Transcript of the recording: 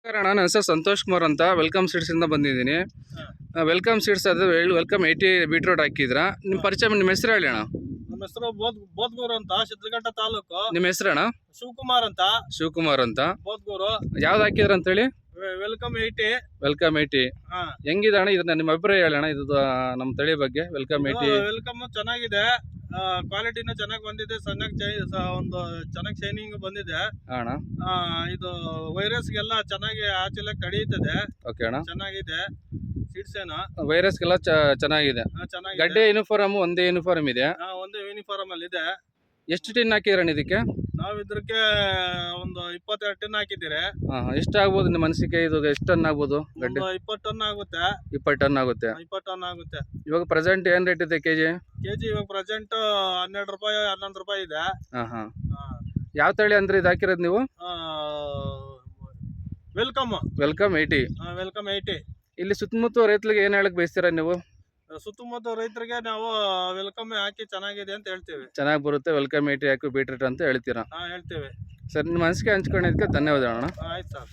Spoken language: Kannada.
ಅಣ್ಣ, ನನ್ನ ಹೆಸರು ಸಂತೋಷ್ ಕುಮಾರ್ ಅಂತ ವೆಲ್ಕಮ್ ಸೀಡ್ಸ್ ಇಂದ ಬಂದಿದ್ದೀನಿ. ವೆಲ್ಕಮ್ ಸೀಡ್ಸ್ ಅದು ವೆಲ್ಕಮ್ 80 ಬೀಟ್ರೋಟ್ ಹಾಕಿದ್ರ. ನಿಮ್ಮ ಪರಿಚಯ, ನಿಮ್ಮ ಹೆಸರು ಹೇಳಿ ಅಣ್ಣ. ನಮ್ಮ ಹೆಸರು ಬೋದ್ಗೂರು ಅಂತ, ಶಿಡ್ಲಘಟ್ಟ ತಾಲೂಕು. ನಿಮ್ಮ ಹೆಸರು ಅಣ್ಣ? ಶಿವಕುಮಾರ್ ಅಂತ. ಶಿವಕುಮಾರ್ ಅಂತ. ಬೋದ್ಗೂರು. ಯಾವ್ದು ಹಾಕಿದ್ರ ಅಂತ ಹೇಳಿ? ವೆಲ್ಕಮ್ 80. ವೆಲ್ಕಮ್ 80 ಹೆಂಗಿದೆ ಅಣ್ಣ? ಇದನ್ನ ನಿಮ್ಮ ಅಭಿಪ್ರಾಯ ಹೇಳಿ ಅಣ್ಣ, ಇದು ನಮ್ಮ ತಳಿ ಬಗ್ಗೆ. ವೆಲ್ಕಮ್ 80 ವೆಲ್ಕಮ್ ಚೆನ್ನಾಗಿದೆ, ಕ್ವಾಲಿಟಿನೂ ಚೆನ್ನಾಗಿ ಬಂದಿದೆ, ಒಂದು ಚೆನ್ನಾಗಿ ಶೈನಿಂಗ್ ಬಂದಿದೆ ಅಣ್ಣ. ಇದು ವೈರಸ್ಗೆಲ್ಲ ಚೆನ್ನಾಗಿ ಆಚೆಲ್ಲ ತಡೆಯುತ್ತದೆ. ಓಕೆ ಅಣ್ಣ, ಚೆನ್ನಾಗಿದೆ ಸೀಡ್ಸ್ ಏನು. ವೈರಸ್ಗೆಲ್ಲ ಚೆನ್ನಾಗಿದೆ. ಗಡ್ಡೆ ಯೂನಿಫಾರ್ಮ್ ಒಂದೇ ಯೂನಿಫಾರ್ಮ್ ಇದೆ. ಒಂದು ಯೂನಿಫಾರ್ಮ್ ಅಲ್ಲಿ ಇದೆ. ಎಷ್ಟು ಟಿನ್ ಹಾಕಿದ್ರಣ್ಣ ಇದಕ್ಕೆ? ನಾವು ಇದಕ್ಕೆ ಒಂದು 22 ಟನ್ ಹಾಕಿದ್ದೀರಿ. ಎಷ್ಟಾಗ್ಬೋದು ನಿಮ್ಮ ಅನಿಸಿಕೆ? ಇದು ಎಷ್ಟು ಟನ್ ಆಗ್ಬೋದು ಗಡ್ಡೆ? 20 ಟನ್ ಆಗುತ್ತೆ. 20 ಟನ್ ಆಗುತ್ತೆ. 20 ಟನ್ ಆಗುತ್ತೆ. ಇವಾಗ ಪ್ರೆಸೆಂಟ್ ಏನ್ ರೇಟ್ ಇದೆ ಕೆಜಿ? ಇವಾಗ ಪ್ರೆಸೆಂಟ್ 12 ರೂಪಾಯಿ 11 ರೂಪಾಯಿ ಇದೆ. ಯಾವ ತಳಿ ಅಂದ್ರೆ ಇದು ಹಾಕಿರೋದು ನೀವು? ವೆಲ್ಕಮ್ 80. ವೆಲ್ಕಮ್ 80. ಇಲ್ಲಿ ಸುತ್ತಮುತ್ತ ರೈತರಿಗೆ ಏನ್ ಹೇಳಕ್ ಬಯಸ್ತೀರಾ ನೀವು? ಸುತ್ತಮುತ್ತ ರೈತರಿಗೆ ನಾವು ವೆಲ್ಕಮ್ ಹಾಕಿ ಚೆನ್ನಾಗಿದೆ ಅಂತ ಹೇಳ್ತೀವಿ. ಚೆನ್ನಾಗಿ ಬರುತ್ತೆ, ವೆಲ್ಕಮ್ 80 ಹಾಕಿ ಬೀಟ್ರೇಟ್ ಅಂತ ಹೇಳ್ತೀರಾ? ಹೇಳ್ತೇವೆ ಸರ್, ನಿಮ್ಮ ಅನಿಸಿಕೆ ಹಂಚ್ಕೊಂಡಿದ್ದಕ್ಕೆ ಧನ್ಯವಾದ ಅಣ್ಣ. ಆಯ್ತು ಸರ್.